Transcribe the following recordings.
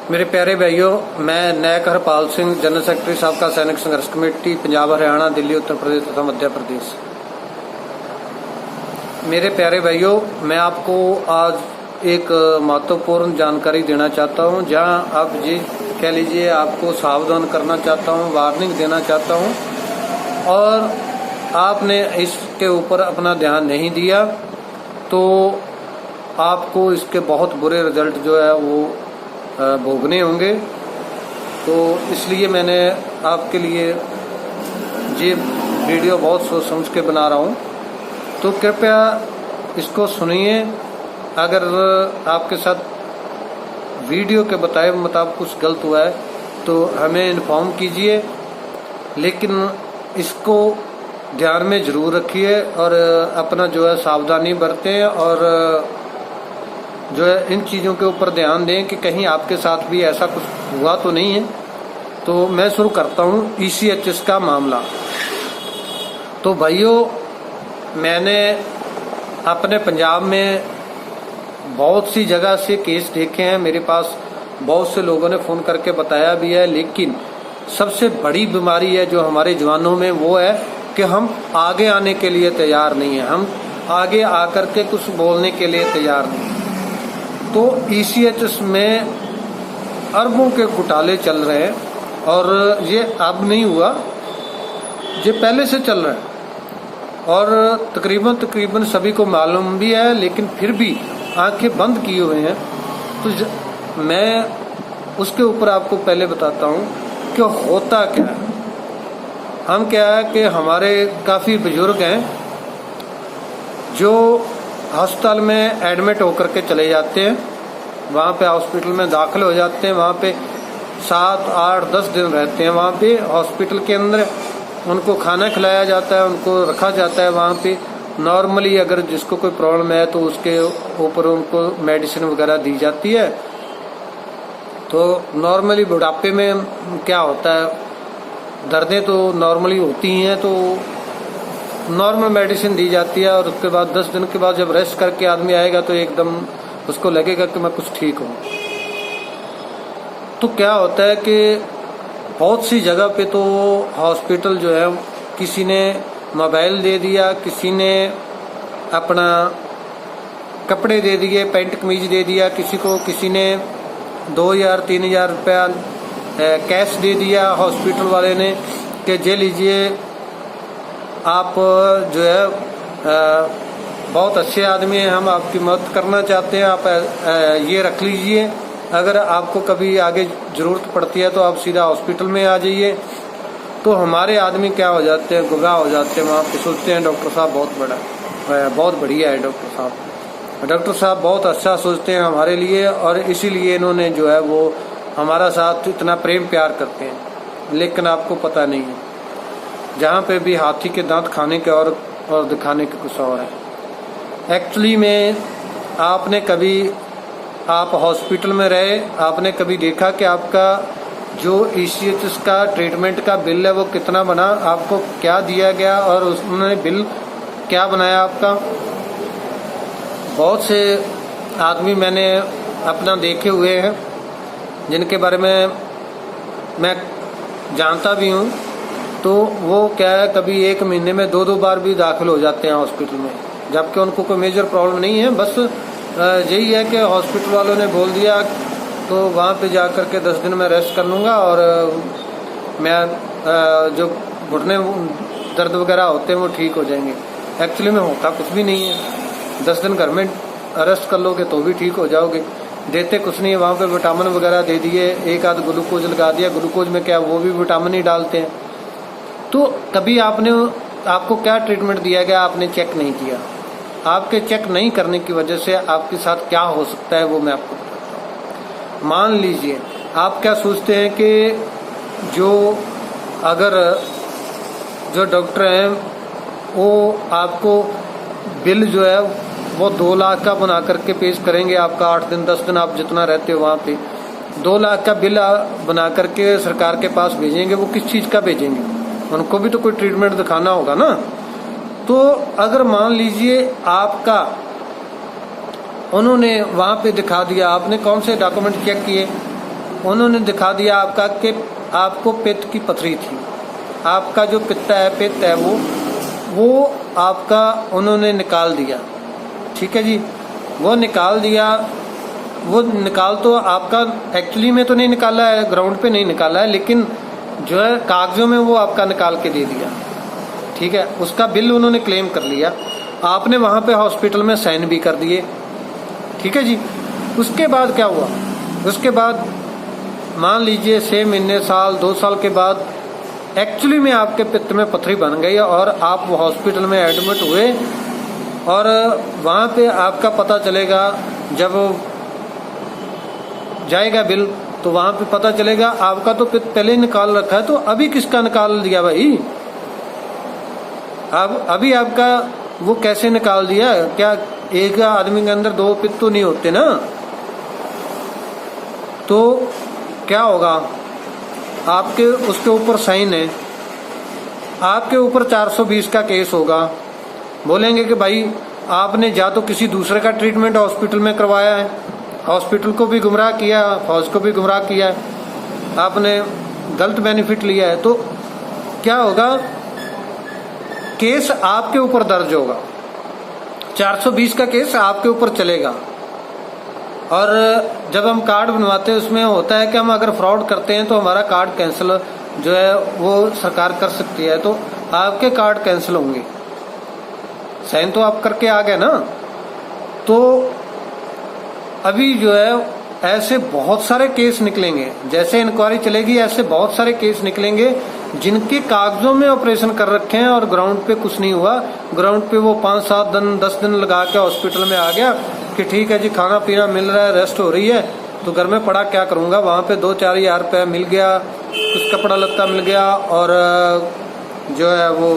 मेरे प्यारे भाइयों, मैं नायक हरपाल सिंह, जनरल सेक्रेटरी साबका सैनिक संघर्ष कमेटी, पंजाब, हरियाणा, दिल्ली, उत्तर प्रदेश तथा मध्य प्रदेश। मेरे प्यारे भाइयों, मैं आपको आज एक महत्वपूर्ण जानकारी देना चाहता हूं, जहां आप जी कह लीजिए आपको सावधान करना चाहता हूं, वार्निंग देना चाहता हूं। और आपने इसके ऊपर अपना ध्यान नहीं दिया तो आपको इसके बहुत बुरे रिजल्ट जो है वो भोगने होंगे। तो इसलिए मैंने आपके लिए ये वीडियो बहुत सोच समझ के बना रहा हूँ, तो कृपया इसको सुनिए। अगर आपके साथ वीडियो के बताए मुताबिक कुछ गलत हुआ है तो हमें इन्फॉर्म कीजिए, लेकिन इसको ध्यान में जरूर रखिए और अपना जो है सावधानी बरतें और जो है इन चीज़ों के ऊपर ध्यान दें कि कहीं आपके साथ भी ऐसा कुछ हुआ तो नहीं है। तो मैं शुरू करता हूँ ECHS का मामला। तो भाइयों, मैंने अपने पंजाब में बहुत सी जगह से केस देखे हैं, मेरे पास बहुत से लोगों ने फ़ोन करके बताया भी है, लेकिन सबसे बड़ी बीमारी है जो हमारे जवानों में वो है कि हम आगे आने के लिए तैयार नहीं है, हम आगे आकर के कुछ बोलने के लिए तैयार नहीं। तो ECHS में अरबों के घोटाले चल रहे हैं और ये अब नहीं हुआ, ये पहले से चल रहा है और तकरीबन सभी को मालूम भी है, लेकिन फिर भी आंखें बंद किए हुए हैं। तो मैं उसके ऊपर आपको पहले बताता हूँ कि होता क्या है। हम क्या है कि हमारे काफ़ी बुजुर्ग हैं जो अस्पताल में एडमिट होकर के चले जाते हैं, वहाँ पे हॉस्पिटल में दाखिल हो जाते हैं, वहाँ पे 7, 8, 10 दिन रहते हैं वहाँ पे हॉस्पिटल के अंदर। उनको खाना खिलाया जाता है, उनको रखा जाता है वहाँ पे। नॉर्मली अगर जिसको कोई प्रॉब्लम है तो उसके ऊपर उनको मेडिसिन वगैरह दी जाती है। तो नॉर्मली बुढ़ापे में क्या होता है, दर्दें तो नॉर्मली होती ही हैं, तो नॉर्मल मेडिसिन दी जाती है और उसके बाद 10 दिन के बाद जब रेस्ट करके आदमी आएगा तो एकदम उसको लगेगा कि मैं कुछ ठीक हूँ। तो क्या होता है कि बहुत सी जगह पे तो हॉस्पिटल जो है किसी ने मोबाइल दे दिया, किसी ने अपना कपड़े दे दिए, पैंट कमीज दे दिया किसी को, किसी ने 2,000-3,000 रुपया कैश दे दिया हॉस्पिटल वाले ने कि जे लीजिए, आप जो है बहुत अच्छे आदमी हैं, हम आपकी मदद करना चाहते हैं, आप ये रख लीजिए, अगर आपको कभी आगे ज़रूरत पड़ती है तो आप सीधा हॉस्पिटल में आ जाइए। तो हमारे आदमी क्या हो जाते हैं, गुमराह हो जाते हैं। वहाँ पे सोचते हैं डॉक्टर साहब बहुत बढ़िया है, डॉक्टर साहब बहुत अच्छा सोचते हैं हमारे लिए और इसीलिए इन्होंने जो है वो हमारा साथ इतना प्रेम प्यार करते हैं। लेकिन आपको पता नहीं है, जहाँ पे भी हाथी के दांत खाने के और दिखाने के कुछ और है। एक्चुअली में आप हॉस्पिटल में रहे, आपने कभी देखा कि आपका जो ECHS का ट्रीटमेंट का बिल है वो कितना बना, आपको क्या दिया गया और उसने बिल क्या बनाया आपका। बहुत से आदमी मैंने अपना देखे हुए हैं जिनके बारे में मैं जानता भी हूँ। तो वो क्या है, कभी एक महीने में 2-2 बार भी दाखिल हो जाते हैं हॉस्पिटल में, जबकि उनको कोई मेजर प्रॉब्लम नहीं है। बस यही है कि हॉस्पिटल वालों ने बोल दिया तो वहाँ पे जा कर के 10 दिन में रेस्ट कर लूँगा और मैं जो घुटने दर्द वगैरह होते हैं वो ठीक हो जाएंगे। एक्चुअली में होता कुछ भी नहीं है। 10 दिन घर में रेस्ट कर लोगे तो भी ठीक हो जाओगे। देते कुछ नहीं है, वहाँ पे विटामिन वगैरह दे दिए, एक आध ग्लूकोज लगा दिया। ग्लूकोज में क्या, वो भी विटामिन ही डालते हैं। तो कभी आपको क्या ट्रीटमेंट दिया गया, आपने चेक नहीं किया। आपके चेक नहीं करने की वजह से आपके साथ क्या हो सकता है वो मैं आपको बताता हूँ। मान लीजिए आप क्या सोचते हैं कि जो डॉक्टर हैं वो आपको बिल जो है वो 2 लाख का बना करके पेश करेंगे। आपका 8 दिन 10 दिन आप जितना रहते हो वहाँ पे 2 लाख का बिल बना करके सरकार के पास भेजेंगे। वो किस चीज़ का भेजेंगे, उनको भी तो कोई ट्रीटमेंट दिखाना होगा ना। तो अगर मान लीजिए आपका उन्होंने वहाँ पे दिखा दिया, आपने कौन से डॉक्यूमेंट चेक किए, उन्होंने दिखा दिया आपका कि आपको पित्त की पथरी थी। आपका जो पित्त है वो आपका उन्होंने निकाल दिया। ठीक है जी, वो निकाल दिया। वो निकाल तो आपका एक्चुअली में तो नहीं निकाला है, ग्राउंड पे नहीं निकाला है, लेकिन जो है कागजों में वो आपका निकाल के दे दिया। ठीक है, उसका बिल उन्होंने क्लेम कर लिया। आपने वहाँ पे हॉस्पिटल में साइन भी कर दिए। ठीक है जी, उसके बाद क्या हुआ? उसके बाद मान लीजिए 6 महीने, साल, 2 साल के बाद एक्चुअली में आपके पित्त में पथरी बन गई और आप हॉस्पिटल में एडमिट हुए और वहाँ पे आपका पता चलेगा, जब जाएगा बिल तो वहाँ पे पता चलेगा आपका तो पित्त पहले ही निकाल रखा है, तो अभी किसका निकाल दिया भाई? अब अभी आपका वो कैसे निकाल दिया? क्या एक आदमी के अंदर 2 पित्त तो नहीं होते ना? तो क्या होगा? आपके उसके ऊपर साइन है, आपके ऊपर 420 का केस होगा। बोलेंगे कि भाई आपने या तो किसी दूसरे का ट्रीटमेंट हॉस्पिटल में करवाया है, हॉस्पिटल को भी गुमराह किया, फौज को भी गुमराह किया है, आपने गलत बेनिफिट लिया है, तो क्या होगा? केस आपके ऊपर दर्ज होगा, 420 का केस आपके ऊपर चलेगा। और जब हम कार्ड बनवाते हैं उसमें होता है कि हम अगर फ्रॉड करते हैं तो हमारा कार्ड कैंसिल जो है वो सरकार कर सकती है, तो आपके कार्ड कैंसिल होंगे। साइन तो आप करके आ गए ना। तो अभी जो है ऐसे बहुत सारे केस निकलेंगे, जैसे इंक्वायरी चलेगी ऐसे बहुत सारे केस निकलेंगे जिनके कागजों में ऑपरेशन कर रखे हैं और ग्राउंड पे कुछ नहीं हुआ। ग्राउंड पे वो 5-7 दिन 10 दिन लगा के हॉस्पिटल में आ गया कि ठीक है जी, खाना पीना मिल रहा है, रेस्ट हो रही है, तो घर में पड़ा क्या करूंगा। वहाँ पे 2-4 हज़ार रुपया मिल गया, कुछ कपड़ा लत्ता मिल गया और जो है वो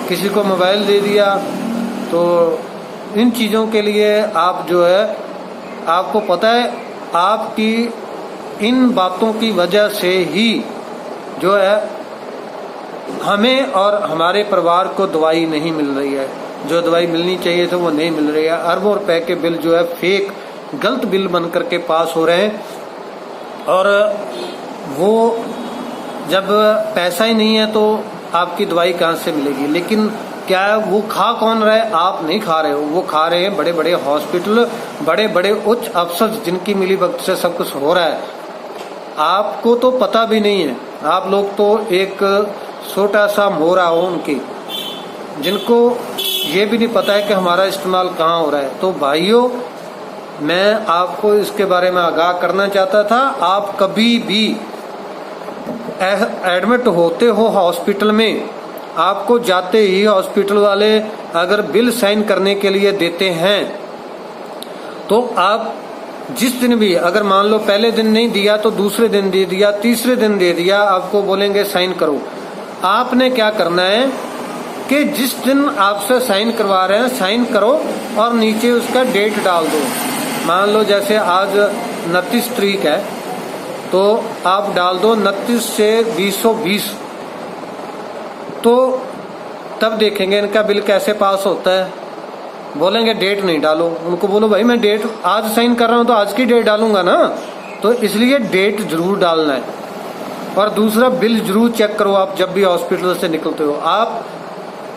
किसी को मोबाइल दे दिया। तो इन चीज़ों के लिए आप जो है, आपको पता है आपकी इन बातों की वजह से ही जो है हमें और हमारे परिवार को दवाई नहीं मिल रही है। जो दवाई मिलनी चाहिए थी वो नहीं मिल रही है। अरबों रुपए के बिल जो है फेक गलत बिल बन करके पास हो रहे हैं और वो जब पैसा ही नहीं है तो आपकी दवाई कहाँ से मिलेगी। लेकिन क्या है, वो खा कौन रहा है? आप नहीं खा रहे हो, वो खा रहे हैं बड़े बड़े हॉस्पिटल, बड़े बड़े उच्च अफसर जिनकी मिली भगत से सब कुछ हो रहा है। आपको तो पता भी नहीं है, आप लोग तो एक छोटा सा मोहरा हो उनकी, जिनको ये भी नहीं पता है कि हमारा इस्तेमाल कहाँ हो रहा है। तो भाइयों, मैं आपको इसके बारे में आगाह करना चाहता था। आप कभी भी एडमिट होते हो हॉस्पिटल में, आपको जाते ही हॉस्पिटल वाले अगर बिल साइन करने के लिए देते हैं तो आप जिस दिन भी, अगर मान लो पहले दिन नहीं दिया तो दूसरे दिन दे दिया, तीसरे दिन दे दिया, आपको बोलेंगे साइन करो। आपने क्या करना है कि जिस दिन आपसे साइन करवा रहे हैं साइन करो और नीचे उसका डेट डाल दो। मान लो जैसे आज 29 तारीख है तो आप डाल दो 29 से 2020, तो तब देखेंगे इनका बिल कैसे पास होता है। बोलेंगे डेट नहीं डालो, उनको बोलो भाई मैं डेट आज साइन कर रहा हूँ तो आज की डेट डालूंगा ना, तो इसलिए डेट जरूर डालना है। और दूसरा, बिल जरूर चेक करो आप जब भी हॉस्पिटल से निकलते हो।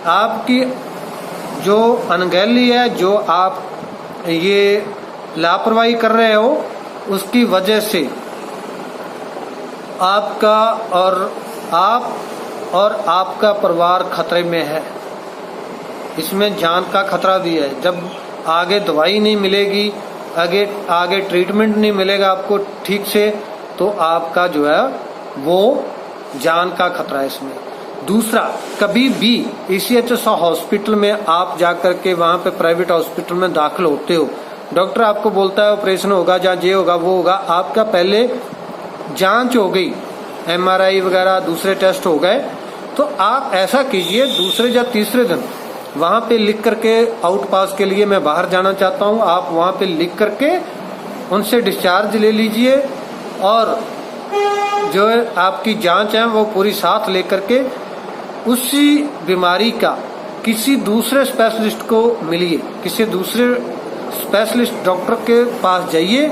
आपकी जो अनगैली है, जो आप ये लापरवाही कर रहे हो, उसकी वजह से आपका और आपका परिवार खतरे में है। इसमें जान का खतरा भी है। जब आगे दवाई नहीं मिलेगी, आगे ट्रीटमेंट नहीं मिलेगा आपको ठीक से, तो आपका जो है वो जान का खतरा है इसमें। दूसरा, कभी भी ECHS हॉस्पिटल में आप जाकर के वहाँ पे प्राइवेट हॉस्पिटल में दाखिल होते हो, डॉक्टर आपको बोलता है ऑपरेशन होगा या ये होगा वो होगा, आपका पहले जांच हो गई, MRI वगैरह दूसरे टेस्ट हो गए, तो आप ऐसा कीजिए दूसरे या तीसरे दिन वहाँ पे लिख करके, आउट पास के लिए मैं बाहर जाना चाहता हूँ, आप वहाँ पे लिख करके उनसे डिस्चार्ज ले लीजिए और जो है आपकी जांच है वो पूरी साथ लेकर के उसी बीमारी का किसी दूसरे स्पेशलिस्ट को मिलिए, किसी दूसरे स्पेशलिस्ट डॉक्टर के पास जाइए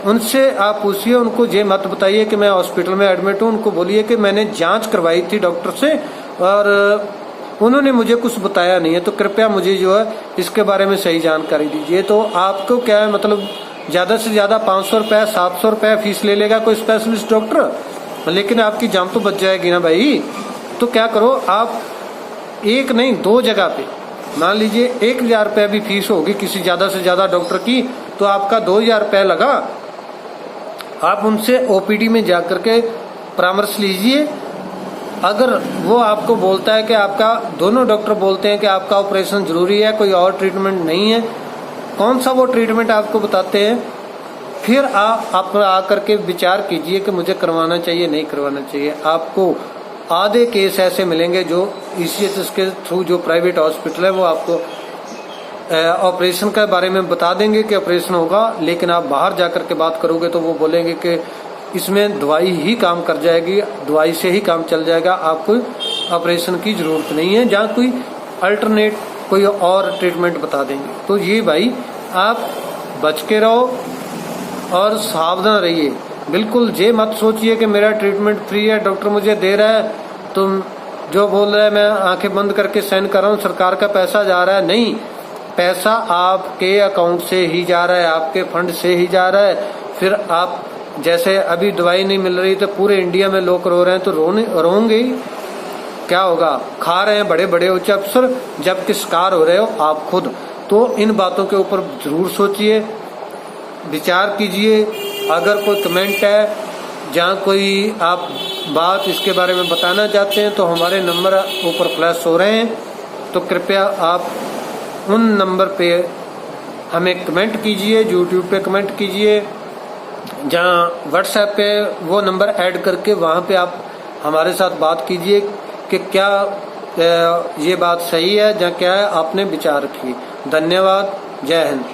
उनसे आप पूछिए, उनको ये मत बताइए कि मैं हॉस्पिटल में एडमिट हूँ। उनको बोलिए कि मैंने जांच करवाई थी डॉक्टर से और उन्होंने मुझे कुछ बताया नहीं है, तो कृपया मुझे जो है इसके बारे में सही जानकारी दीजिए। तो आपको क्या है, मतलब ज़्यादा से ज़्यादा 500 रुपये 700 रुपये फीस ले लेगा कोई स्पेशलिस्ट डॉक्टर, लेकिन आपकी जान तो बच जाएगी ना भाई। तो क्या करो आप, एक नहीं 2 जगह पे मान लीजिए 1000 रुपये भी फीस होगी किसी ज़्यादा से ज़्यादा डॉक्टर की, तो आपका 2000 रुपये लगा। आप उनसे ओपीडी में जा करके परामर्श लीजिए। अगर वो आपको बोलता है कि आपका, दोनों डॉक्टर बोलते हैं कि आपका ऑपरेशन जरूरी है, कोई और ट्रीटमेंट नहीं है, कौन सा वो ट्रीटमेंट आपको बताते हैं, फिर आप आकर के विचार कीजिए कि मुझे करवाना चाहिए नहीं करवाना चाहिए। आपको आधे केस ऐसे मिलेंगे जो ईसीएच के थ्रू जो प्राइवेट हॉस्पिटल है वो आपको ऑपरेशन के बारे में बता देंगे कि ऑपरेशन होगा, लेकिन आप बाहर जाकर के बात करोगे तो वो बोलेंगे कि इसमें दवाई ही काम कर जाएगी, दवाई से ही काम चल जाएगा, आपको ऑपरेशन की जरूरत नहीं है, जहाँ कोई अल्टरनेट कोई और ट्रीटमेंट बता देंगे। तो ये भाई आप बच के रहो और सावधान रहिए। बिल्कुल ये मत सोचिए कि मेरा ट्रीटमेंट फ्री है, डॉक्टर मुझे दे रहा है, तुम जो बोल रहे हैं मैं आंखें बंद करके साइन कर रहा हूँ, सरकार का पैसा जा रहा है। नहीं, पैसा आपके अकाउंट से ही जा रहा है, आपके फंड से ही जा रहा है। फिर आप जैसे अभी दवाई नहीं मिल रही तो पूरे इंडिया में लोग रो रहे हैं, तो रोएंगे ही, क्या होगा, खा रहे हैं बड़े बड़े उच्च अफसर, जबकि शिकार हो रहे हो आप खुद। तो इन बातों के ऊपर जरूर सोचिए, विचार कीजिए। अगर कोई कमेंट है जहाँ कोई आप बात इसके बारे में बताना चाहते हैं तो हमारे नंबर ऊपर फ्लैश हो रहे हैं, तो कृपया आप उन नंबर पे हमें कमेंट कीजिए, यूट्यूब पे कमेंट कीजिए, जहाँ व्हाट्सएप पे वो नंबर ऐड करके वहाँ पे आप हमारे साथ बात कीजिए कि क्या ये बात सही है या क्या है, आपने विचार की। धन्यवाद, जय हिंद।